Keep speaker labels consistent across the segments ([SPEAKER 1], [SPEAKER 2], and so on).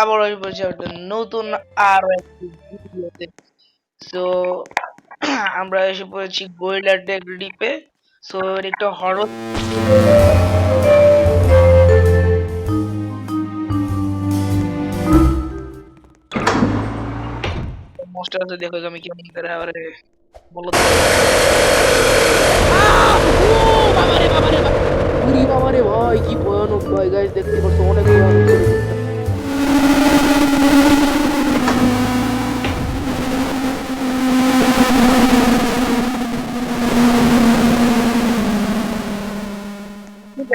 [SPEAKER 1] আবার হয়ে পড়েছে একটা নতুন আরো একটি ভিডিওতে। তো আমরা এসে পড়েছি গোয়েলার ডেক ডিপে। সো একটা হরর মোস্টার আছে, দেখো আমি কেমন করে আরে বলো তো।
[SPEAKER 2] বাবারে বাবারে উরি বাবারে ভাই, কি ভয়ানক ভাই! গাইস দেখতে পাচ্ছ, অনেক ভয়ানক ছিল জিনিসটা।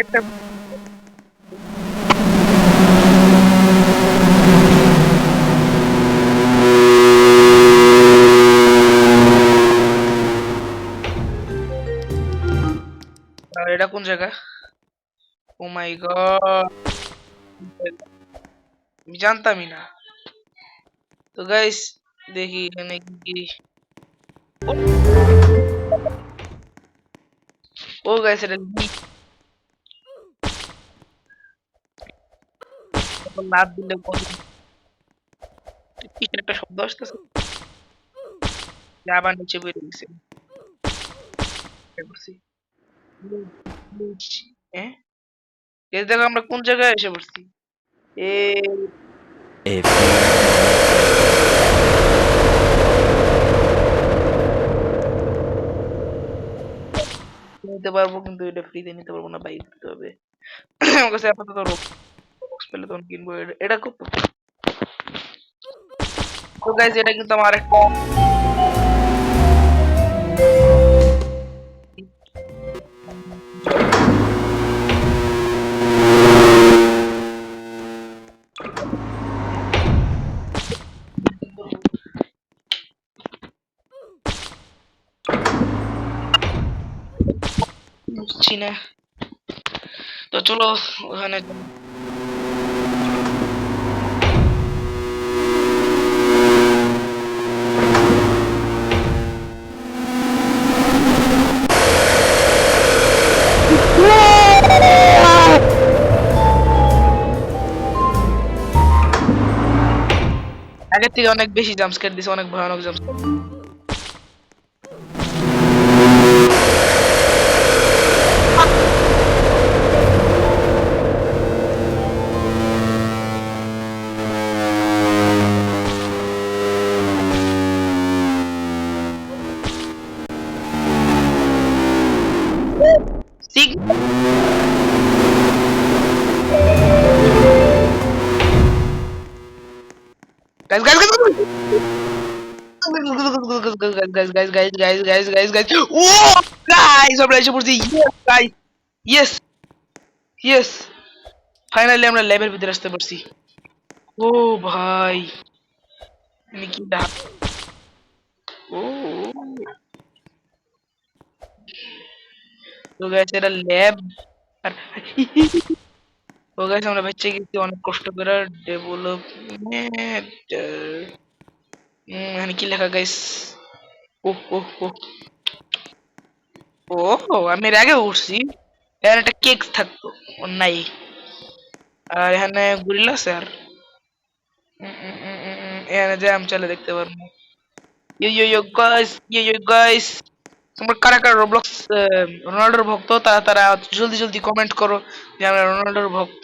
[SPEAKER 1] একটা এটা কোন জায়গা? ও মাই গড, আমি জানতামই না। তো গাইস দেখি এখানে কি কি। ও গাইস এটা লাভ দিলে কিসের একটা শব্দ আসতেছে, আবার নিচে বেরিয়ে গেছে। হ্যাঁ, এই দেখো আমরা কোন জায়গায় এসে পড়ছি। এ
[SPEAKER 3] A few moments
[SPEAKER 1] নিতে পারবো কিন্তু এটা ফ্রিতে নিতে পারবো না, বাইক দিতে হবে। আমার কাছে আপাতত রোবক্স পেলে তখন কিনবো। এটা কত? তো গাইজ এটা কিন্তু আমার একটা বুঝছি না। তো চলো ওখানে আগের থেকে অনেক বেশি জাম্পস্কেয়ার দিছে, অনেক ভয়ানক জাম্পস্কেয়ার। গাইজ গাইজ গাইজ ও গাইজ আমরা এসে পড়ছি। Yes guys, yes yes, finally আমরা ল্যাবের ভিতরে আসতে পারছি। ও ভাই, আমি কি ডাক, ও তো গাইস এটা ল্যাব। আর তো গাইস আমরা বেঁচে গেছি অনেক কষ্ট করে। ডেভেলপমেন্ট এখানে কি লেখা গাইস? ও ও ও ও আমি এর আগে উঠছি, এখানে একটা কেক থাকতো, ও নাই। আর এখানে গুরিলা আছে। আর এখানে যে আমি চলে দেখতে পারবো। ইয়ো গাইস, তোমরা কারা কারা রোবলক্স রোনাল্ডোর ভক্ত, তারা তারা জলদি জলদি কমেন্ট করো যে আমরা রোনাল্ডোর ভক্ত।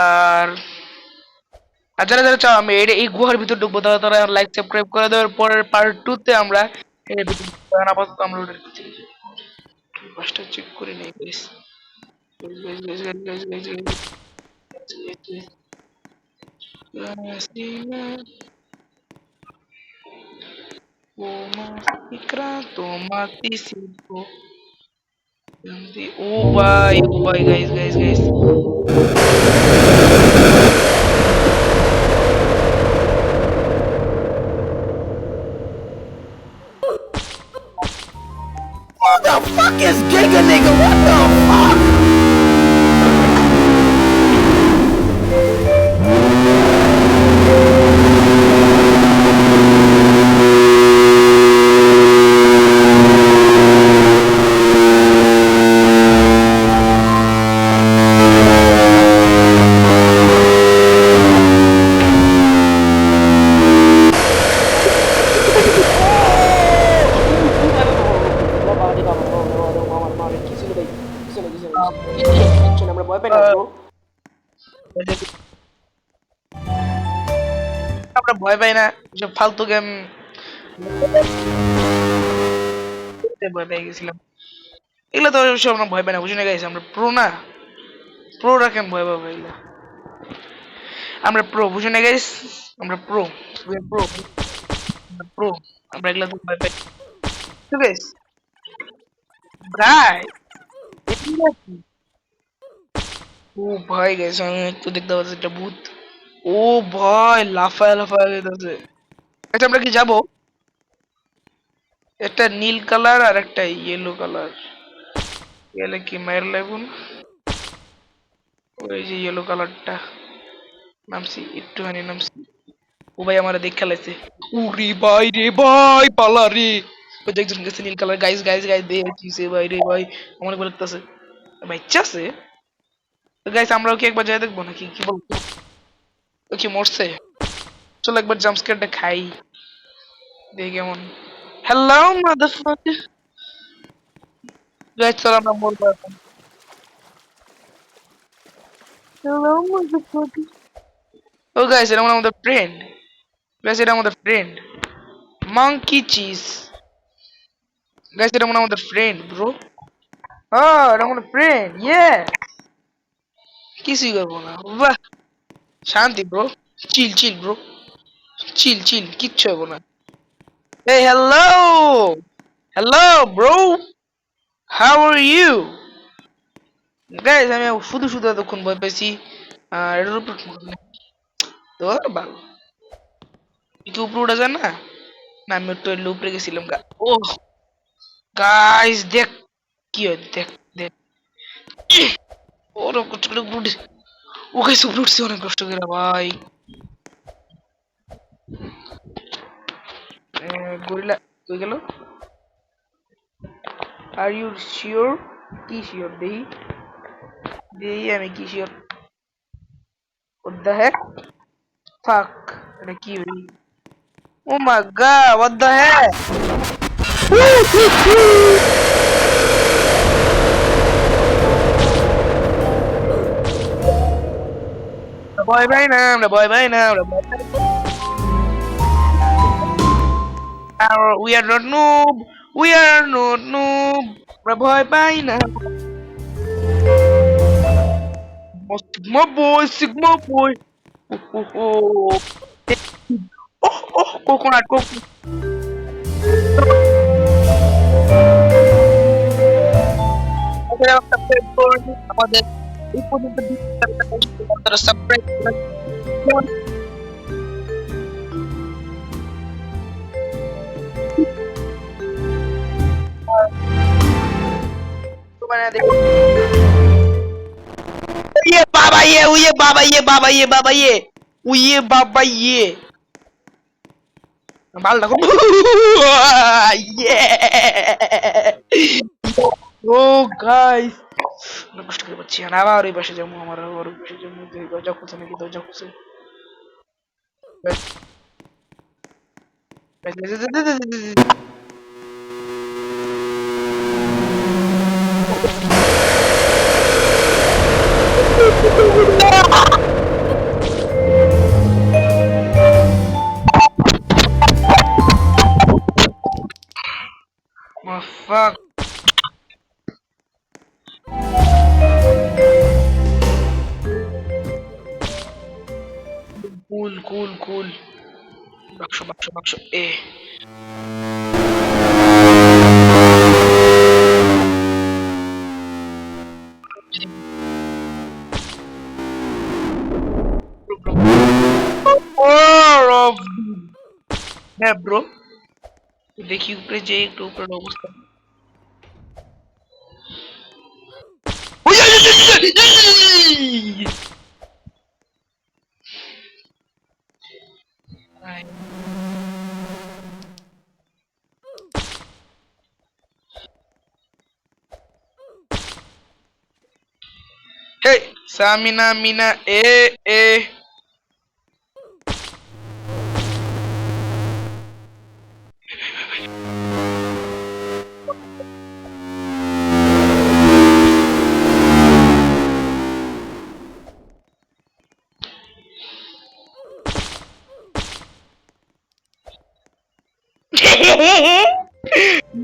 [SPEAKER 1] আর আর যারা যারা চাও আমি এই গুহার ভিতর ঢুকবো, তারা তারা লাইক সাবস্ক্রাইব করে দেওয়ার পরের পার্ট 2 তে আমরা এর ভিতর ঢুকবো। কারণ আপাতত আমরা ওটা ফার্স্টটা চেক করে নেই গাইস। ও ভাই guys guys guys,
[SPEAKER 3] What the fuck is Giga Nigga? What the fuck?
[SPEAKER 1] আমরা ভয় পাই না সব ফালতু গেম ভয় পেয়ে গেছিলাম এগুলো তো অবশ্য আমরা ভয় পাই না বুঝি না গাইছি আমরা প্রো না প্রোরা কেন ভয় পাবো এগুলো আমরা প্রো বুঝি না গাইস আমরা প্রো প্রো প্রো আমরা এগুলো তো ভয় পাই ঠিক আছে ভাই ও ভাই গাইস আমি একটু দেখতে পাচ্ছি একটা ভূত ও ভাই লাফায় লাফায় যেতেছে আচ্ছা আমরা কি যাবো একটা নীল কালার আর একটা ইয়েলো কালার গেলে কি মায়ের লাগুন ওই যে ইয়েলো কালারটা নামছি একটুখানি নামছি ও ভাই আমার দেখে লাইছে উরি ভাই রে ভাই পালা রে ওই যে একজন গেছে নীল কালার গাইস গাইস গাইস দেখছিছে ভাই রে ভাই আমার ভয় লাগতেছে ভাই চাচ্ছে তো গাইস আমরাও কি একবার যাই দেখবো নাকি কি বলবো ও কি মরছে চলো একবার জাম্প স্কেয়ারটা খাই দেখি কেমন হ্যালো মাদারফাকার গাইস চলো আমরা মরবো এখন হ্যালো মাদারফাকার ও গাইস এটা আমাদের ফ্রেন্ড গাইস এটা আমাদের ফ্রেন্ড মাঙ্কি চিজ গাইস এটা আমাদের ফ্রেন্ড ব্রো এটা আমাদের ফ্রেন্ড ইয়ে কিছুই করবো না বাহ শান্তি ব্রো চিল চিল ব্রো চিল চিল কিচ্ছু হবো না এই hello hello bro how are you guys আমি শুধু শুধু এতক্ষণ ভয় পেয়েছি আর এটার উপর তো ভালো কি উপরে উঠা যায় না না আমি একটু এর উপরে গেছিলাম ও গাইস দেখ কি হয় দেখ দেখ ওরকম কষ্ট করে উপরে উঠে ও গাইস উপরে উঠছে অনেক কষ্ট করে ভাই গরিলা কই গেল আর ইউ শিওর কি শিওর দেই দেই আমি কি sure what the heck fuck এটা কি হই oh my god what the heck ভয় পাই না আমরা ভয় পাই না আমরা ভয় পাই না we are not noob we are not noob আমরা ভয় পাই না Sigma boy oh oh oh oh coconut আমাদের এই পর্যন্ত আপনারা সাবস্ক্রাইব করেন তোমার দেখো ये बाबा ये ये बाबा ये बाबा ये बाबा ये बाबा ये बाल देखो ये ও গাইস অনেক কষ্ট করে পাচ্ছি আর আবার ওই পাশে যাবো আমার আবার ওই পাশে যাবো দরজা খুলছে নাকি দরজা খুলছে My fuck. Cool. বাক্স এ হ্যাঁ ব্রো দেখি উপরে যে একটু উপরের অবস্থা Hey, Samina Mina eh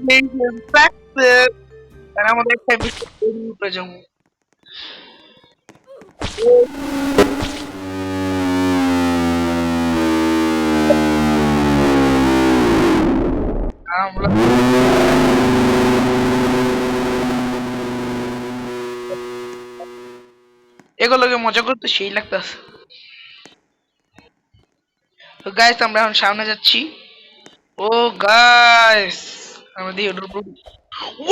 [SPEAKER 1] Mission success. আর আমাদের একটা মিশন উপরে যাবো। আমরা এগুলোকে মজা করতে সেই লাগতেছে। তো গাইস আমরা এখন সামনে যাচ্ছি। ও গাইস আমরা দিয়ে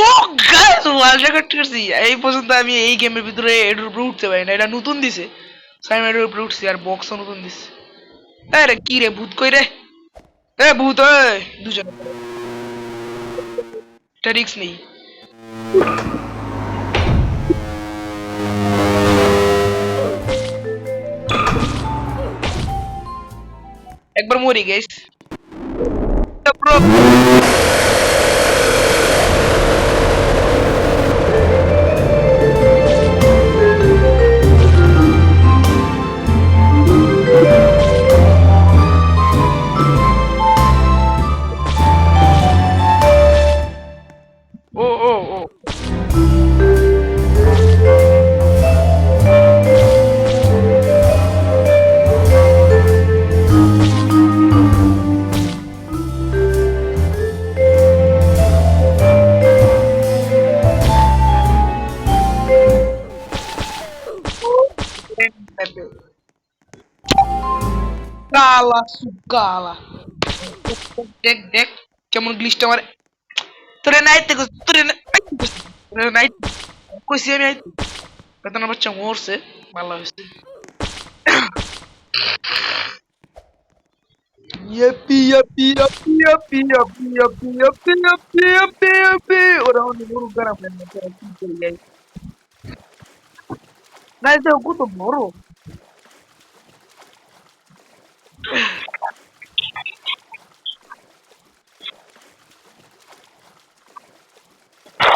[SPEAKER 1] ও গাইস ওয়াল রেকর্ড করছি। এই পর্যন্ত আমি এই গেমের ভিতরে এডুর উপরে উঠতে পারি না, এটা নতুন দিছে। সাইম এডুর উপরে উঠছি আর বক্সও নতুন দিছে। আরে কি রে ভূত কই রে? এ ভূত ওই দুজন এটা রিক্স নেই। একবার মরি গাইস। ও ও ও কালা সুকালা। দেখ দেখ কেমন গ্লিচটা মারে। তোরে নাইতে কইছি, তোরে নাইতে কইছি আমি আইতে। বেতন বাচ্চা মরছে, ভালো হয়েছে। ইয়াপি ইয়াপি ইয়াপি ইয়াপি ইয়াপি ইয়াপি ইয়াপি ইয়াপি ইয়াপি ইয়াপি ওরা অনেক বড় গ্রাম না তোরা কি করে যাই গাইস দেখো কত বড়।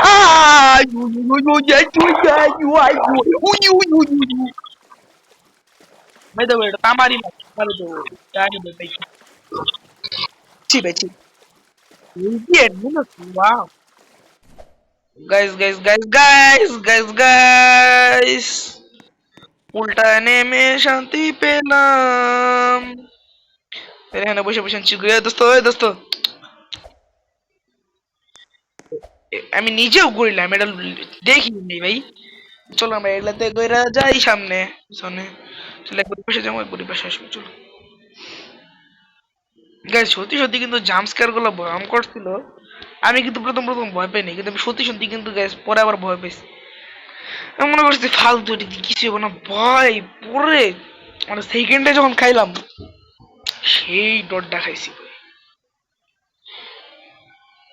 [SPEAKER 1] I you you you you I you you you you you ভাই দেখো এটা তামারি না ভালো তো জানি ভাই ছি ভাই ছি bien menos wow guys উল্টা নেমে শান্তি পেলাম। এখানে বসে বসে চিগুয়ে দোস্ত ওই দোস্ত আমি নিজেও করিলাম এটা দেখিনি ভাই। চলো আমরা এগুলাতে কইরা যাই সামনে পিছনে চলে একবার পাশে যাবো একবার পাশে আসবো চলো। গাইস সত্যি সত্যি কিন্তু জাম্প স্ক্যার গুলো ভয়ঙ্কর ছিল। আমি কিন্তু প্রথম প্রথম ভয় পাইনি কিন্তু আমি সত্যি সত্যি কিন্তু গাইস পরে আবার ভয় পাইছি। আমি মনে করছি ফালতু এটি দিয়ে কিছু হবে না, ভয় পরে মানে সেকেন্ডে যখন খাইলাম সেই ডরটা খাইছি।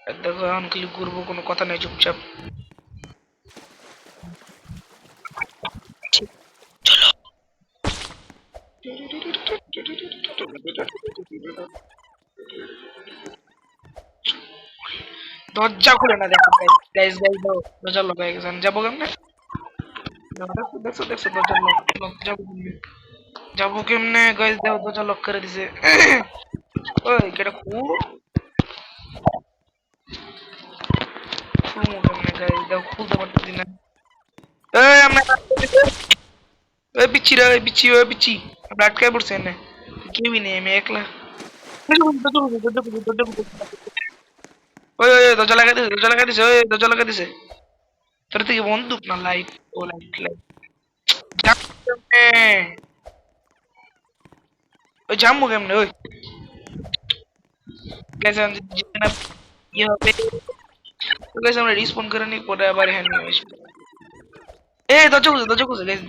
[SPEAKER 1] আর দেখো এখন খালি ঘুরবো, কোনো কথা নাই, চুপচাপ দরজা খুলে না। দেখো গাইস গাইস গাইস দরজা লক হয়ে গেছে, আমি যাবো কেমনে? দেখো দেখো দেখো দরজা লক লক যাবো কেমনে গাইস? দেখো দরজা লক করে দিছে। ওই কেটা খুলবো কেমনে গাইস? দেখো খুলতে পারতেছি না। এই আমরা ওই পিচ্ছি রে ওই পিচ্ছি ওই পিচ্ছি আমরা আটকায় পড়ছে এনে, কেউই নেই, আমি একলা। ওই ওই দরজা লাগাই দিছে, দরজা লাগাই দিছে, ওই দরজা লাগাই দিছে। তোর থেকে বন্দুক না লাইট? ও লাইট লাইট কেমনে? ওই জাম্বু কেমনে? ওই গেছে না কি হবে? তো গেছে আমরা রিসপন করে নি পরে আবার হ্যান্ড নিয়ে আসবো। এই দরজা খুলছে গেছে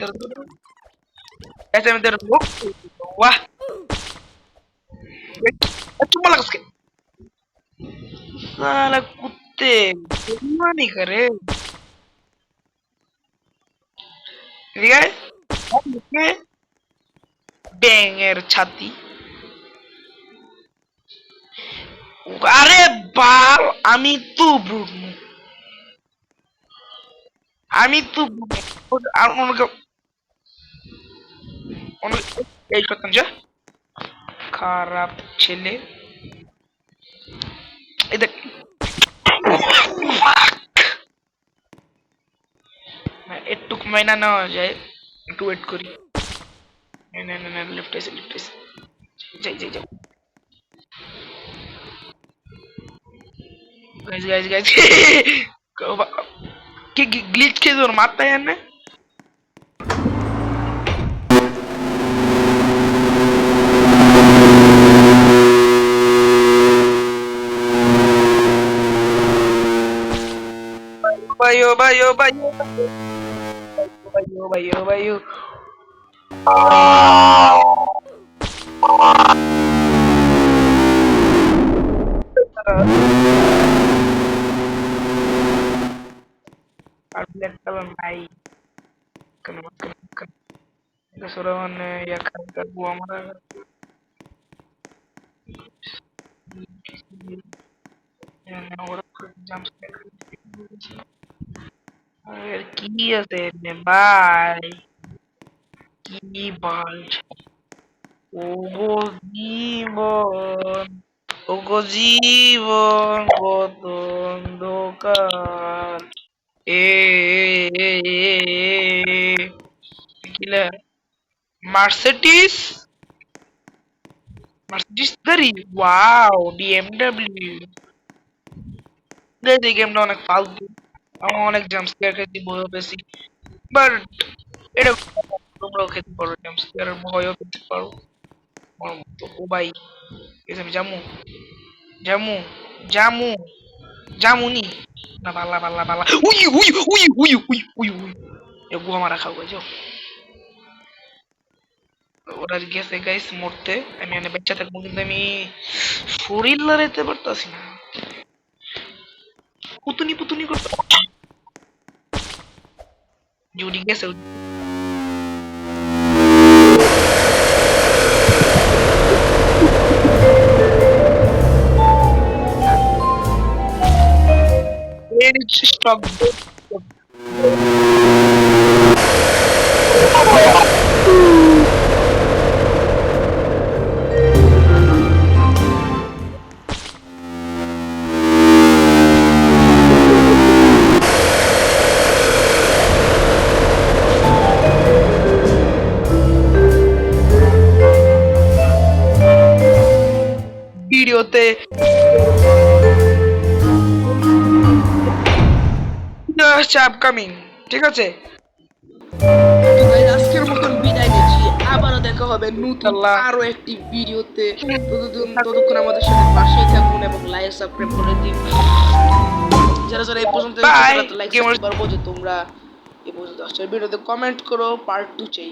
[SPEAKER 1] গেছে আমি তোর বাহ চুম্মা লাগাসকে साला कुत्ते गुस्सा नहीं करे ठीक है मुझे ব্যাঙের ছাতি। আরে বাল আমি তো ব্রুট আমি তো অনেক অনেক এই করতাম যা খারাপ ছেলে। এই দেখ একটু মাইনা নেওয়া যায়, একটু ওয়েট করি। না না না, লিফট এসে যাই যাই যাই। গাইজ গাইজ গাইজ কি গ্লিচ খেয়ে তোর মাথায় আনে। ভাইও ভাইও ভাইও ভাইও ভাইও ভাইও আর ব্ল্যাক কালার নাই কেন কেন কেন এটা সরা মানে ইয়া কার বুয়া মারা আর কি আছে ভাই, কি বলছ? ওগো জীবন, ওগো জীবন কত অন্ধকার। এ কিলা মার্সিডিস, মার্সিডিস গাড়ি, ওয়াও বিএমডব্লিউ। এই গেমটা অনেক ফালতু, আমার অনেক জাম্প স্কেয়ার খেতে ভয় পেয়েছি, বাট এটা তোমরাও খেতে পারো, জাম্প স্কেয়ার ভয়ও পেতে পারো আমার মতো। ও ভাই এসে আমি জামু জামু জামু জামুনি না, পাল্লা পাল্লা পাল্লা, উই উই উই উই উই উই উই এ গুয়া মারা খাও গাইছো। ওরা গেছে গাইস মরতে, আমি এনে বাচ্চা থাকবো কিন্তু আমি শরীর লড়াইতে পারতাছি না, পুতুনি পুতুনি করতে জুড়ি গেছে। স্টক ভিডিওতে আসছে আপকামিং, ঠিক আছে।
[SPEAKER 2] তো guys, আজকের মতন বিদায় নিচ্ছি, আবারও দেখা হবে নতুন
[SPEAKER 1] আল্লাহ।
[SPEAKER 2] আরো একটি ভিডিওতে। ততক্ষণ আমাদের সাথে পাশেই থাকুন এবং লাইক সাবস্ক্রাইব করে দিন। যারা যারা এই পর্যন্ত
[SPEAKER 1] Bye,
[SPEAKER 2] লাইক
[SPEAKER 1] gamers.
[SPEAKER 2] পারবো যে তোমরা এই পর্যন্ত আসছে ভিডিওতে কমেন্ট করো পার্ট 2 চাই।